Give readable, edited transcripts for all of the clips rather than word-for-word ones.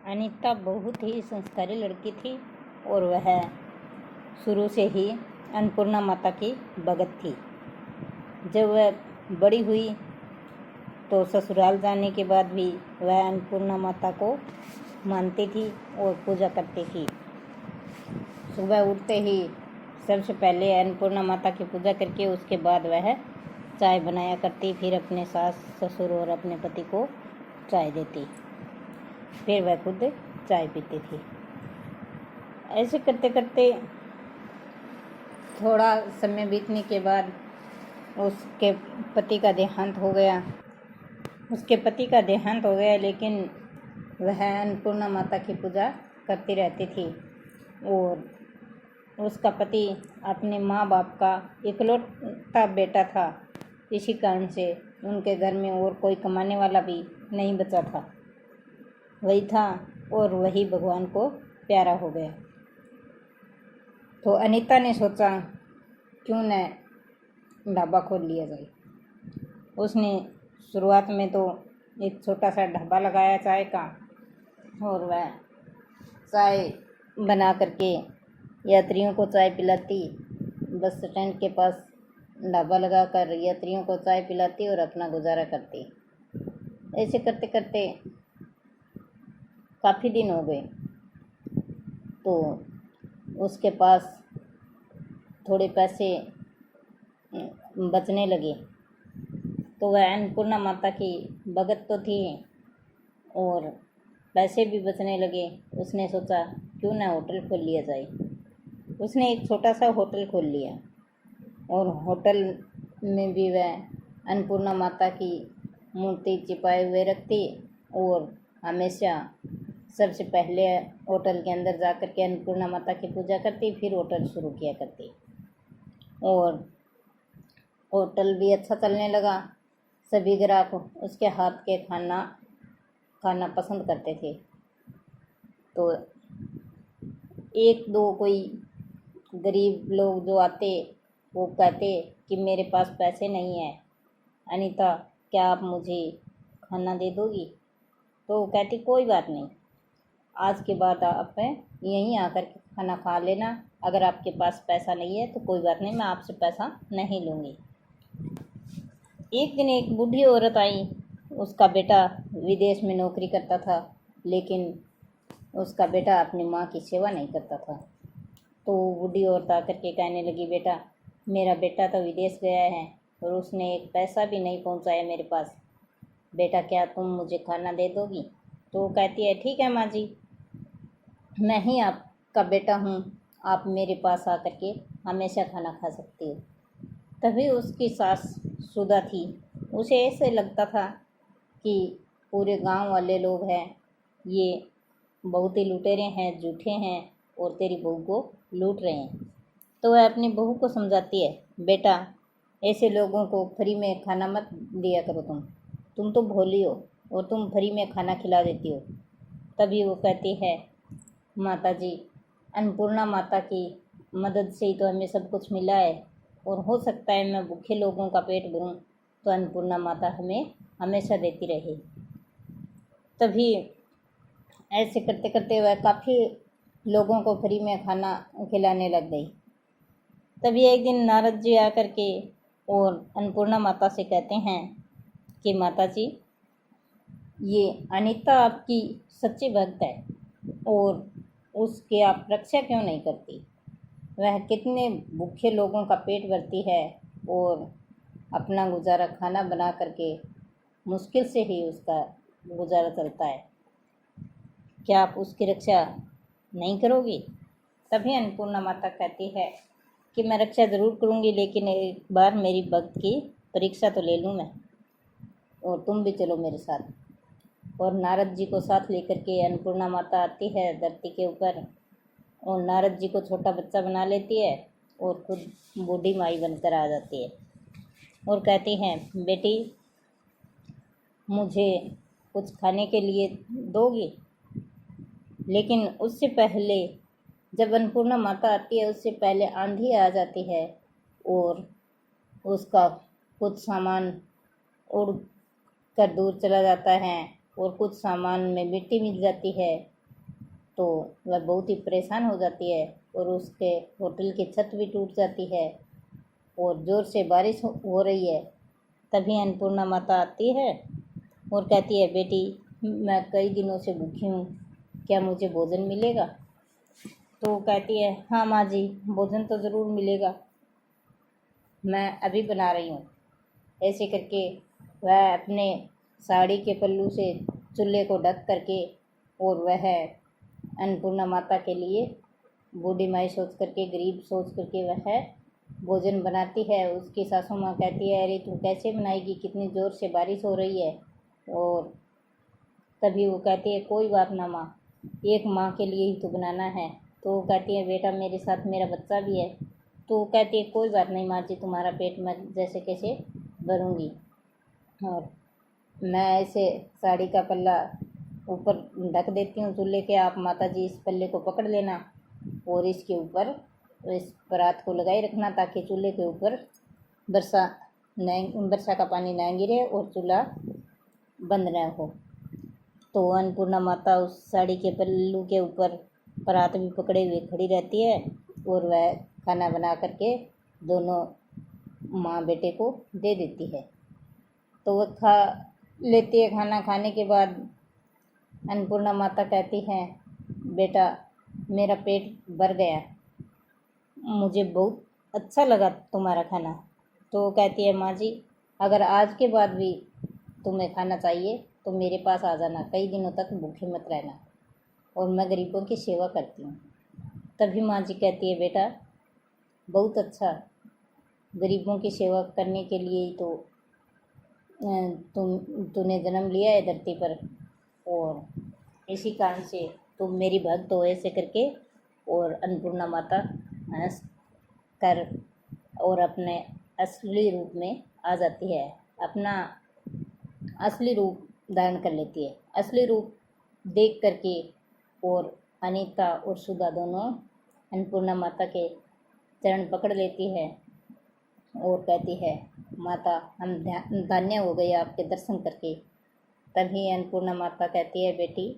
अनीता बहुत ही संस्कारी लड़की थी और वह शुरू से ही अन्नपूर्णा माता की भगत थी। जब वह बड़ी हुई तो ससुराल जाने के बाद भी वह अन्नपूर्णा माता को मानती थी और पूजा करती थी। सुबह उठते ही सबसे पहले अन्नपूर्णा माता की पूजा करके उसके बाद वह चाय बनाया करती, फिर अपने सास ससुर और अपने पति को चाय देती, फिर वह खुद चाय पीती थी। ऐसे करते करते थोड़ा समय बीतने के बाद उसके पति का देहांत हो गया। लेकिन वह अन्नपूर्णा माता की पूजा करती रहती थी और उसका पति अपने माँ बाप का इकलौता बेटा था। इसी कारण से उनके घर में और कोई कमाने वाला भी नहीं बचा था, वही था और वही भगवान को प्यारा हो गया। तो अनीता ने सोचा क्यों न ढाबा खोल लिया जाए। उसने शुरुआत में तो एक छोटा सा ढाबा लगाया चाय का और वह चाय बना करके यात्रियों को चाय पिलाती। बस स्टैंड के पास ढाबा लगाकर यात्रियों को चाय पिलाती और अपना गुजारा करती। ऐसे करते करते काफ़ी दिन हो गए तो उसके पास थोड़े पैसे बचने लगे। तो वह अन्नपूर्णा माता की भगत तो थी और पैसे भी बचने लगे। उसने सोचा क्यों ना होटल खोल लिया जाए। उसने एक छोटा सा होटल खोल लिया और होटल में भी वह अन्नपूर्णा माता की मूर्ति चिपकाए हुए रखती और हमेशा सबसे पहले होटल के अंदर जा कर के अन्नपूर्णा माता की पूजा करती, फिर होटल शुरू किया करती। और होटल भी अच्छा चलने लगा। सभी ग्राहक उसके हाथ के खाना पसंद करते थे। तो एक दो कोई गरीब लोग जो आते वो कहते कि मेरे पास पैसे नहीं है, अनीता क्या आप मुझे खाना दे दोगी? तो वो कहती कोई बात नहीं, आज के बाद आप यहीं आकर के खाना खा लेना। अगर आपके पास पैसा नहीं है तो कोई बात नहीं, मैं आपसे पैसा नहीं लूँगी। एक दिन एक बूढ़ी औरत आई। उसका बेटा विदेश में नौकरी करता था, लेकिन उसका बेटा अपनी माँ की सेवा नहीं करता था। तो बूढ़ी औरत आकर के कहने लगी, बेटा मेरा बेटा तो विदेश गया है और उसने एक पैसा भी नहीं पहुँचाया मेरे पास। बेटा क्या तुम मुझे खाना दे दोगी? तो वो कहती है ठीक है माँ जी, मैं ही आपका बेटा हूँ, आप मेरे पास आकर के हमेशा खाना खा सकती हो। तभी उसकी सास सुधा थी। उसे ऐसे लगता था कि पूरे गांव वाले लोग हैं, ये बहुत ही लुटेरे हैं, झूठे हैं और तेरी बहू को लूट रहे हैं। तो वह अपनी बहू को समझाती है, बेटा ऐसे लोगों को फ्री में खाना मत दिया करो, तुम तो भोली हो और तुम फ्री में खाना खिला देती हो। तभी वो कहती है, माता जी अन्नपूर्णा माता की मदद से ही तो हमें सब कुछ मिला है और हो सकता है मैं भूखे लोगों का पेट भरूं तो अन्नपूर्णा माता हमें हमेशा देती रहे। तभी ऐसे करते करते वह काफ़ी लोगों को फ्री में खाना खिलाने लग गई। तभी एक दिन नारद जी आकर के और अन्नपूर्णा माता से कहते हैं कि माता जी ये अनीता आपकी सच्ची भक्त है और उसकी आप रक्षा क्यों नहीं करती? वह कितने भूखे लोगों का पेट भरती है और अपना गुजारा खाना बना करके मुश्किल से ही उसका गुजारा चलता है, क्या आप उसकी रक्षा नहीं करोगी? तभी अन्नपूर्णा माता कहती है कि मैं रक्षा ज़रूर करूँगी, लेकिन एक बार मेरी भक्त की परीक्षा तो ले लूँ मैं, और तुम भी चलो मेरे साथ। और नारद जी को साथ लेकर के अन्नपूर्णा माता आती है धरती के ऊपर और नारद जी को छोटा बच्चा बना लेती है और खुद बूढ़ी माई बनकर आ जाती है और कहती हैं, बेटी मुझे कुछ खाने के लिए दोगी? लेकिन उससे पहले जब अन्नपूर्णा माता आती है उससे पहले आंधी आ जाती है और उसका कुछ सामान उड़ कर दूर चला जाता है और कुछ सामान में मिट्टी मिल जाती है तो वह बहुत ही परेशान हो जाती है और उसके होटल की छत भी टूट जाती है और ज़ोर से बारिश हो रही है। तभी अन्नपूर्णा माता आती है और कहती है, बेटी मैं कई दिनों से भूखी हूँ, क्या मुझे भोजन मिलेगा? तो कहती है, हाँ माँ जी, भोजन तो ज़रूर मिलेगा, मैं अभी बना रही हूँ। ऐसे करके वह अपने साड़ी के पल्लू से चूल्हे को ढक करके और वह अन्नपूर्णा माता के लिए बूढ़ी माई सोच करके, गरीब सोच करके वह भोजन बनाती है। उसकी सासू माँ कहती है, अरे तू कैसे बनाएगी, कितनी ज़ोर से बारिश हो रही है। और तभी वो कहती है, कोई बात ना माँ, एक माँ के लिए ही तो बनाना है। तो वो कहती है, बेटा मेरे साथ मेरा बच्चा भी है। तो वो कहती है, कोई बात नहीं माँ जी, तुम्हारा पेट मैं जैसे कैसे भरूँगी। और मैं ऐसे साड़ी का पल्ला ऊपर ढक देती हूँ चूल्हे के, आप माता जी इस पल्ले को पकड़ लेना और इसके ऊपर इस परात को लगाए रखना ताकि चूल्हे के ऊपर वर्षा का पानी ना गिरे और चूल्हा बंद न हो। तो अन्नपूर्णा माता उस साड़ी के पल्लू के ऊपर परात भी पकड़े हुए खड़ी रहती है और वह खाना बना करके दोनों माँ बेटे को दे देती है। तो वह खा लेती है। खाना खाने के बाद अन्नपूर्णा माता कहती है, बेटा मेरा पेट भर गया, मुझे बहुत अच्छा लगा तुम्हारा खाना। तो कहती है, माँ जी अगर आज के बाद भी तुम्हें खाना चाहिए तो मेरे पास आ जाना, कई दिनों तक भूखे मत रहना, और मैं गरीबों की सेवा करती हूँ। तभी माँ जी कहती है, बेटा बहुत अच्छा, गरीबों की सेवा करने के लिए ही तो तूने जन्म लिया है धरती पर, और इसी कारण से तुम मेरी भक्त हो। ऐसे करके और अन्नपूर्णा माता हंस कर और अपने असली रूप में आ जाती है, अपना असली रूप धारण कर लेती है। असली रूप देख करके और अनीता और सुधा दोनों अन्नपूर्णा माता के चरण पकड़ लेती है और कहती है, माता हम धन्य हो गए आपके दर्शन करके। तभी अन्नपूर्णा माता कहती है, बेटी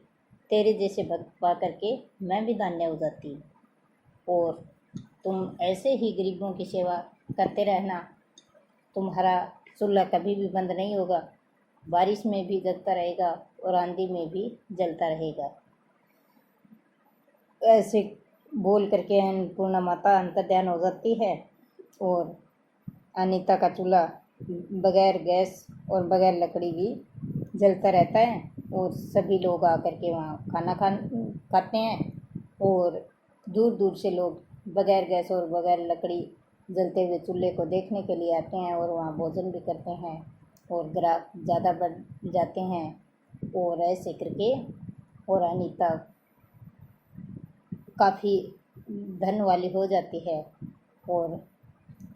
तेरे जैसे भक्त पा करके मैं भी धन्य हो जाती हूँ, और तुम ऐसे ही गरीबों की सेवा करते रहना, तुम्हारा चूल्हा कभी भी बंद नहीं होगा, बारिश में भी जलता रहेगा और आंधी में भी जलता रहेगा। ऐसे बोल करके अन्नपूर्णा माता अंतर्ध्यान हो जाती है और अनीता का चूल्हा बगैर गैस और बगैर लकड़ी भी जलता रहता है और सभी लोग आकर के वहाँ खाना खाते हैं और दूर दूर से लोग बगैर गैस और बगैर लकड़ी जलते हुए चूल्हे को देखने के लिए आते हैं और वहाँ भोजन भी करते हैं और ग्राहक ज़्यादा बढ़ जाते हैं। और ऐसे करके और अनीता काफ़ी धन वाली हो जाती है और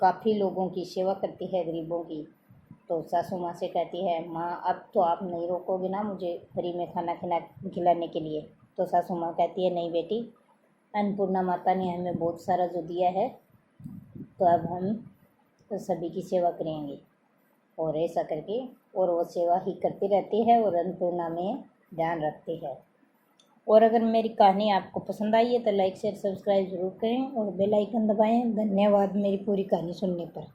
काफ़ी लोगों की सेवा करती है, गरीबों की। तो सासू माँ से कहती है, माँ अब तो आप नहीं रोकोगे ना मुझे फ्री में खाना खिलाने के लिए? तो सासू माँ कहती है, नहीं बेटी, अन्नपूर्णा माता ने हमें बहुत सारा जो दिया है, तो अब हम तो सभी की सेवा करेंगे। और ऐसा करके और वो सेवा ही करती रहती है और अन्नपूर्णा में ध्यान रखती है। और अगर मेरी कहानी आपको पसंद आई है तो लाइक शेयर सब्सक्राइब ज़रूर करें और बेल आइकन दबाएं। धन्यवाद मेरी पूरी कहानी सुनने पर।